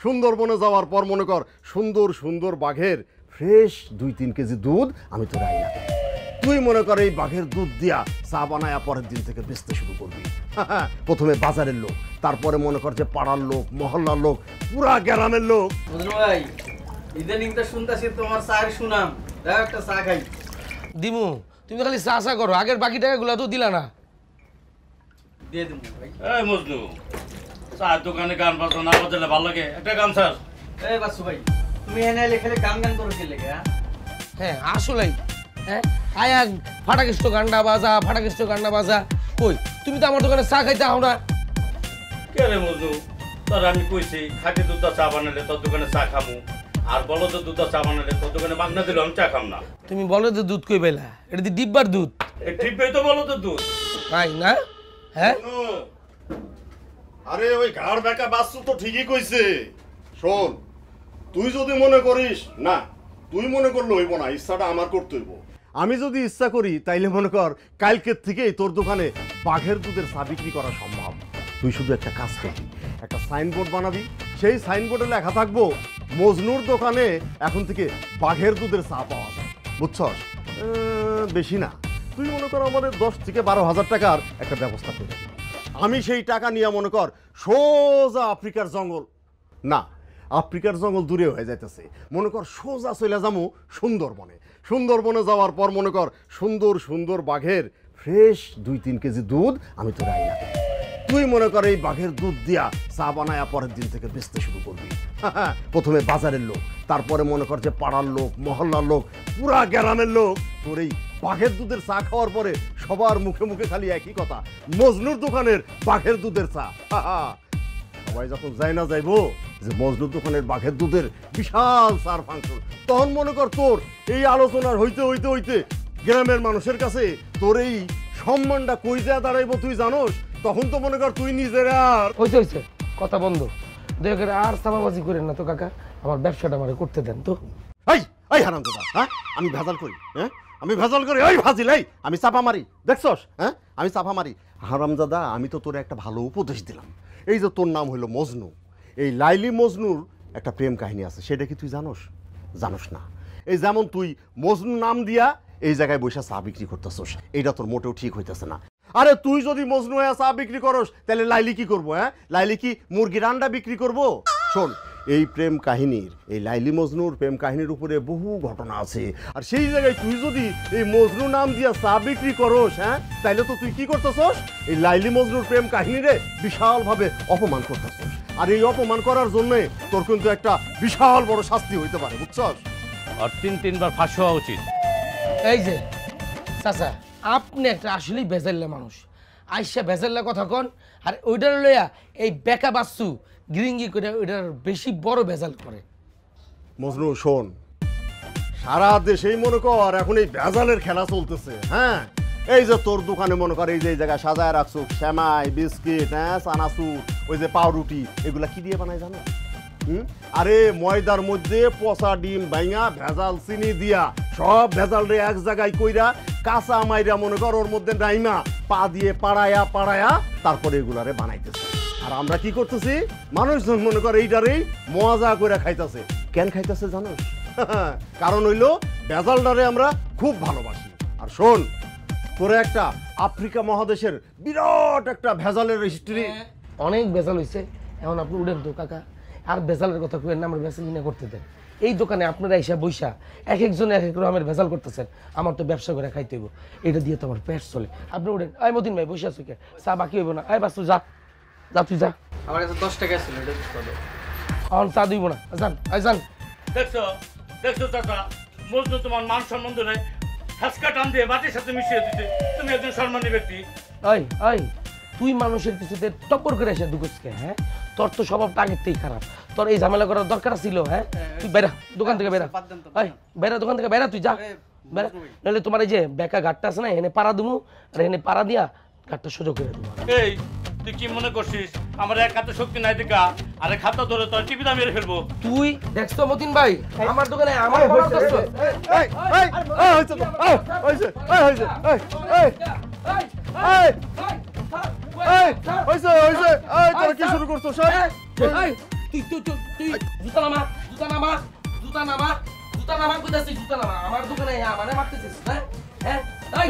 সুন্দরবনে যাওয়ার পর মনে কর সুন্দর সুন্দর বাঘের ফ্রেশ 2-3 কেজি দুধ আমি তোর আইনা দেব। তুই মনে কর এই বাঘের দুধ দিয়া চা বানায়া পরের দিন থেকে বেচতে শুরু করবি। প্রথমে বাজারের লোক, তারপরে মনে কর যে পাড়ার লোক, মহল্লার লোক, পুরা গ্রামের লোক। বুঝলো ভাই, ইদানিং তো শুনতেছি তোমার চায়ের সুনাম, দাও একটা চা খাই। দিমু, তুমি খালি চা চা করো, আগের বাকি টাকাগুলো তো দিলা না। দিয়ে দেবো ভাই। এই মজনু, চায়ের দোকানে গান বাজনা না বাজালে ভালো লাগে, একটা গান স্যার। এই বাসু ভাই, তুমি এনে লেখালে গান গান করো কি লেগে? হ্যাঁ আসলেই, হ্যাঁ আয়া ফাটাকৃষ্ট গান্ডা বাজা, ফাটাকৃষ্ট গান্ডা বাজা। কই তুমি তো আমার দোকানে চা খাইতে আমরা। কে রে মজনু, তোর আমি কইছি খাঁটি দুধটা চা বানালে তোর দোকানে চা খামু, আর বলদের দুধটা চা বানালে তোর দোকানে বাগনা দিলে আমি চা খাম না। তুমি বলো তো দুধ কই পেলা? এটা দি ডিব্বার দুধ। এই টিপেই তো বলদের দুধ। তাই না? হ্যাঁ আরে ওই ঘাড় বেঁকা বাচ্চু তো ঠিকই কইছে। শোন, তুই যদি মনে করিস না, তুই মনে করলে হইব না, ইচ্ছাটা আমার করতে হইব। আমি যদি ইচ্ছা করি তাইলে মনে কর কালকের থেকেই তোর দোকানে বাঘের দুধের চা বিক্রি করা সম্ভব। তুই শুধু একটা কাজ করবি, একটা সাইনবোর্ড বানাবি, সেই সাইনবোর্ডে লেখা থাকবো মজনুর দোকানে এখন থেকে বাঘের দুধের চা পাওয়া যায়। বুঝছস? বেশি না, তুই মনে কর আমাদের 10 থেকে 12,000 টাকার একটা ব্যবস্থা করে দিবি। আমি সেই টাকা নিয়ে মনে কর সোজা আফ্রিকার জঙ্গল, না আফ্রিকার জঙ্গল দূরে হয়ে যাইতেছে, মনে কর সোজা চলে যাবো সুন্দরবনে। সুন্দরবনে যাওয়ার পর মনে কর সুন্দর সুন্দর বাঘের ফ্রেশ 2-3 কেজি দুধ আমি তোর আইনা দেব। তুই মনে কর এই বাঘের দুধ দিয়া চা বানায়া পরের দিন থেকে বেচতে শুরু করবি। প্রথমে বাজারের লোক, তারপরে মনে কর যে পাড়ার লোক, মহল্লার লোক, পুরা গ্রামের লোক তোর এই বাঘের দুধের চা খাওয়ার পরে সবার মুখে মুখে খালি একই কথা, মজনুর দোকানের বাঘের দুধের চা। সবাই যখন যাই না যাইবো যে মজনুর দোকানের বাঘের দুধের বিশাল চার ফাংশন, তখন মনে কর তোর এই আলোচনার হইতে হইতে হইতে গ্রামের মানুষের কাছে তোর এই সম্মানটা কই যা দাঁড়াইবো তুই জানোস? তখন তো মনে কর তুই নিজের আর হইছে হইছে, কথা বন্ধ। দয়া করে আর সামাবাজি করেন না তো কাকা, আমার ব্যবসাটা আমারে করতে দেন তো। এই হারামজাদা, হ্যাঁ আমি ভেজাল করি? হ্যাঁ আমি ভেজাল করি? ওই ভাজিল, এই আমি চাপা মারি, দেখছস? হ্যাঁ আমি চাপা মারি। হারামজাদা, আমি তো তোর একটা ভালো উপদেশ দিলাম। এই যে তোর নাম হইলো মজনু, এই লাইলি মজনুর একটা প্রেম কাহিনী আছে, সেটা কি তুই জানোস? জানোস না? এই যেমন তুই মজনু নাম দিয়া এই জায়গায় বসে চা বিক্রি করতেছস, এইটা তোর মোটেও ঠিক হইতেছে না। আরে তুই যদি মজনু হয়ে চা বিক্রি করস তাহলে লাইলি কি করবো? হ্যাঁ লাইলি কি মুরগির আন্ডা বিক্রি করবো? শোন, এই প্রেম কাহিনীর, এই লাইলি মজনুর প্রেম কাহিনীর উপরে বহু ঘটনা আছে, আর সেই জায়গায় তুই যদি এই মজনু নাম দিয়া চা বিক্রি করস, হ্যাঁ তাইলে তো তুই কি করতেছস? এই লাইলি মজনুর প্রেম কাহিনীরে বিশালভাবে অপমান করতেছস, আর এই অপমান করার জন্য তোর কিন্তু একটা বিশাল বড় শাস্তি হইতে পারে, বুঝছস? আর 3-3 ফাঁসি হওয়া উচিত। এই যে চাচা, আপনি একটা আসলেই বেজাল্লা মানুষ, আইসা বেজাল্লা কথা কন, আর ওইটার লইয়া এই বেকা বাচ্চু গিরিঙ্গি করে ওইটার বেশি বড় বেজাল করে। মজনু শোন, সারা দেশেই মনে কর এখন এই ভেজালের খেলা চলতেছে। হ্যাঁ এই যে তোর দোকানে মনে কর এই যে এই জায়গায় সাজায় রাখছো শ্যামাই, বিস্কিট, হ্যাঁ চানাচুর, ওই যে পাউরুটি, এগুলা কি দিয়ে বানায় জানো? আরে ময়দার মধ্যে পচা ডিম ভাঙা ভেজাল চিনি দিয়া সব ভেজাল রে এক জায়গায় কইরা কাঁচা মাইরা মনে কর ওর মধ্যে নাইমা পা দিয়ে পাড়ায়া পাড়ায়া তারপরে এগুলারে বানাইতেছে। আর আমরা কি করতেছি? মানুষজন মনে কর এইটারেই মজা করে খাইতেছে। কেন খাইতেছে জানোস? কারণ হইলো ভেজালটারে আমরা খুব ভালোবাসি। আর শোন, তোরে একটা আফ্রিকা মহাদেশের বিরাট একটা ভেজালের হিস্ট্রি, অনেক ভেজাল হয়েছে, এখন আপনি উঠেন তো কাকা, আর ভেজালের কথা কইেন না, আমার ভেজাল না করতে দেন। এই দোকানে আপনারা এসে বৈশা এক একজনে এক এক রকমের ভেজাল করতেছেন, আমার তো ব্যবসা করে খাইতে হইব, এটা দিয়ে তো আমার পেট চলে। আপনি উঠেন। আয় মতিন ভাই, বসে আছো কে? চা বাকি হইব না? আয় বাস্তু যা, যা তুই যা। আমার কাছে 10 টাকা ছিল, এটা দিতে হবে। এখন চা দিব না, যান আয় যান। দেখছো দেখছো চাচা, মজনু তোমার মান সম্মান ধরে হাসকা টান দিয়ে বাটির সাথে মিশিয়ে দিতে। তুমি একজন সম্মানী ব্যক্তি। আয় আয়, তুই মানুষের কিছুতে টপ্পর করে এসে ঢুকোসকে? হ্যাঁ তোর তো স্বভাবটা আগের থেকেই খারাপ, তোর এই ঝামেলা করার দরকার ছিল? হ্যাঁ তুই বেরা দোকান থেকে, বেরা বেরা দোকান থেকে, বেরা তুই যা বেরা, নাহলে তোমার এই যে বেকা ঘাটটা আছে না, এনে পাড়া দেবো, আর এনে পাড়া দিয়া ঘাটটা সোজা করে দেবো। এই তুই কি মনে করছিস আমার এক হাতে শক্তি নাই দেখা আরে খাতা ধরে তোর টিপিটা মেরে ফেলবো? তুই দেখছো মতিন ভাই আমার দোকানে আমার বানাতেছো? এই এই এই হইছে তো, এই হইছে, এই হইছে, এই এই এই এই হইছে হইছে, এই তোরা কি শুরু করছস? এই তুই তুই তুই তুই জুতা নামা জুতা নামা জুতা নামা জুতা নামা কইতাছিস জুতা নামা আমার দোকানে আমারে মারতেছিস হ্যাঁ হ্যাঁ এই